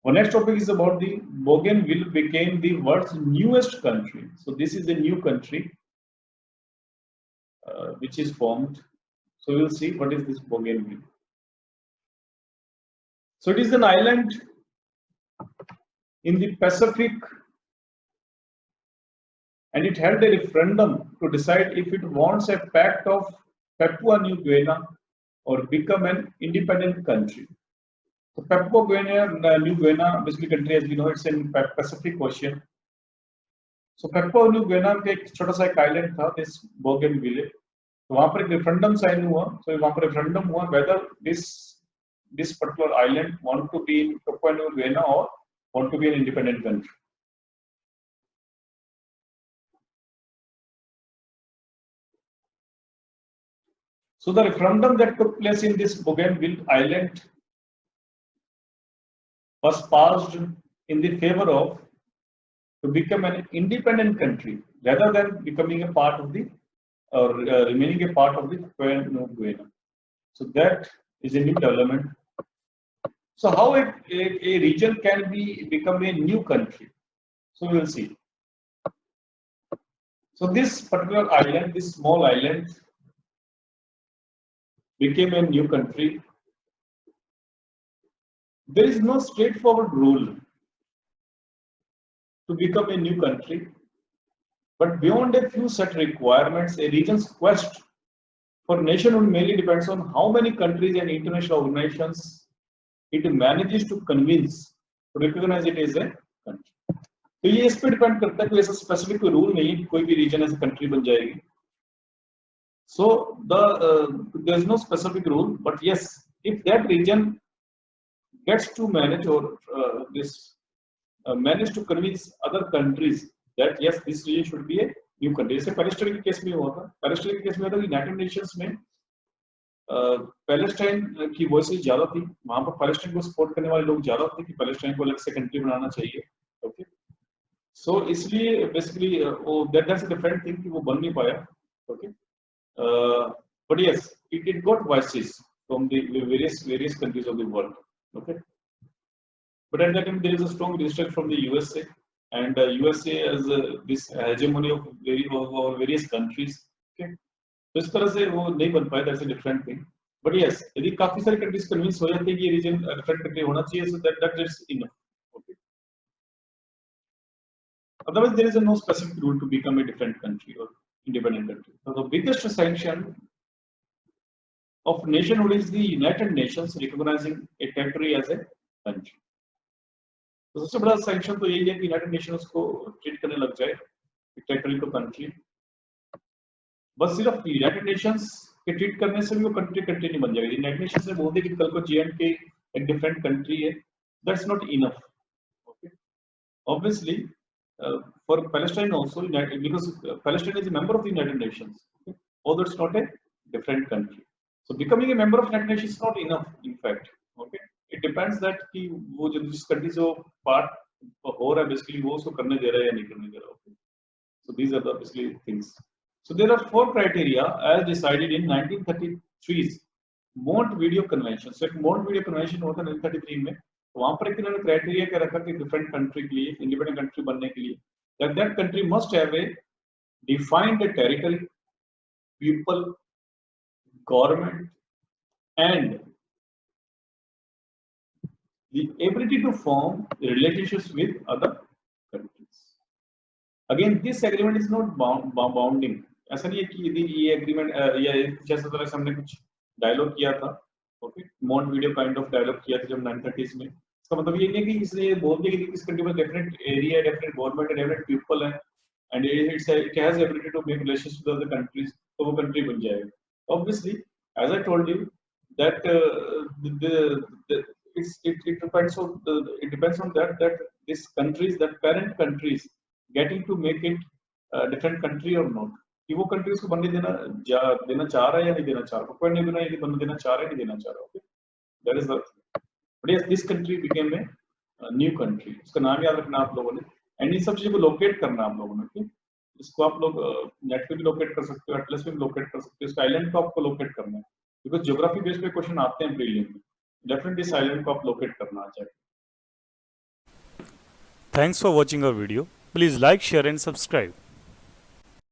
Our next topic is about the Bougainville became the world's newest country. So this is a new country which is formed. So we'll see what is this Bougainville. So it is an island in the Pacific, and it held a referendum to decide if it wants a pact of Papua New Guinea or become an independent country. So Papua New Guinea, basically country as we know, it's in Pacific Ocean. So Papua New Guinea का एक छोटा सा एक island था, this Bougainville. तो वहाँ पर एक referendum sign हुआ. So वहाँ पर referendum हुआ whether this particular island want to be in Papua New Guinea or want to be an independent country. So the referendum that took place in this Bougainville island was passed in the favor of to become an independent country rather than becoming a part of the or remaining a part of the Papua New Guinea. So that is a new development. So how a region can become a new country? So we will see. So this particular island, this small island, became a new country. There is no straightforward rule to become a new country, but beyond a few set requirements, a region's quest for nationhood mainly depends on how many countries and international organizations it manages to convince to recognize it as a country. तो ये इस पे depend करता है कि ऐसा specific कोई rule नहीं है कि कोई भी रीजन ऐसे कंट्री बन जाएगी. So there is no specific rule, but yes, if that region gets to manage or manage to convince other countries that yes, this region should be a new country. जैसे Palestine के case में हुआ था. Palestine के case में था कि United Nations में पैलेस्टाइन की वॉइसेस ज्यादा थी. वहां पर पैलेस्टाइन को सपोर्ट करने वाले लोग ज्यादा थे कि पैलेस्टाइन को अलग से कंट्री बनाना चाहिए. ओके, सो इसलिए बेसिकली वो दैट्स अ डिफरेंट थिंग कि वो बन नहीं पाया. Okay, but yes, it got voices from the various countries of the world. Okay, but at that time there is a strong resistance from the USA, and USA has this hegemony of various countries. Okay, तो इस तरह से वो नहीं बन पाया. That's a different thing. But yes, यदि काफी सारी countries convince हो जाती है कि ये region different country होना चाहिए, so that is enough. Okay. Otherwise, there is no specific rule to become a different country or independent country. So the biggest sanction of nationhood is the United Nations recognizing a territory as a country. तो सबसे बड़ा sanction तो यही है कि United Nations को treat करने लग जाए territory को country. बस सिर्फ यूनाइटेड नेशंस के ट्रीट करने से भी वो कंट्री नहीं बन जाएगी. यूनाइटेड नेशंस ने बोल दिया कि कल को J&K एक डिफरेंट कंट्री है, that's not enough. Okay, obviously for Palestine also, because Palestine is a member of the United Nations, although it's not a different country. So becoming a member of United Nations is not enough in fact. Okay, it depends that कि वो जो जिस country से part हो रहा है basically वो उसको करने दे रहा है या नहीं करने दे रहा. Okay, so these are the basically things. So there are 4 criteria as decided in 1933's Montevideo Convention. So एक Montevideo Convention हुआ था 1933 में. तो वहाँ पर एक इन्होंने क्राइटेरिया क्या रखा कि डिफरेंट कंट्री के लिए, इंडिपेंडेंट कंट्री बनने के लिए, that country must have a defined territory, people, government, and the ability to form relationships with other countries. Again, this agreement is not bounding. ऐसा नहीं है कि यदि ये एग्रीमेंट या जैसा तरह से हमने कुछ डायलॉग किया था. ओके, मॉन्टवीडियो काइंड ऑफ डायलॉग किया था जब 1930s में. इसका मतलब ये नहीं है कि इसने बोल दिया कि इस कंट्री में definite area, definite government, definite people है and it has ability to make relations with other countries, तो वो कंट्री बन जाएगा. Obviously as I told you that it depends on that these countries, that parent countries getting to make it a different country or not, कि वो country उसको बनने देना चाह रहा है या नहीं देना चाह रहा, कोई नहीं बना, यदि बनने देना चाह रहा है नहीं देना चाह रहा. Okay, that is the. But yes, this country became a new country. उसका नाम याद रखना आप लोगों ने, एंड इन सब चीजों को लोकेट करना आप लोगों ने. ओके, इसको आप लोग नेट पे भी लोकेट कर सकते हो, एटलस पे भी लोकेट कर सकते हो. इसका आइलैंड को आपको लोकेट करना है, बिकॉज ज्योग्राफी बेस पे क्वेश्चन आते हैं प्रीलिम में. डेफिनेटली इस आइलैंड को आप लोकेट करना आ जाए. Thanks for watching our video. Please like, share and subscribe.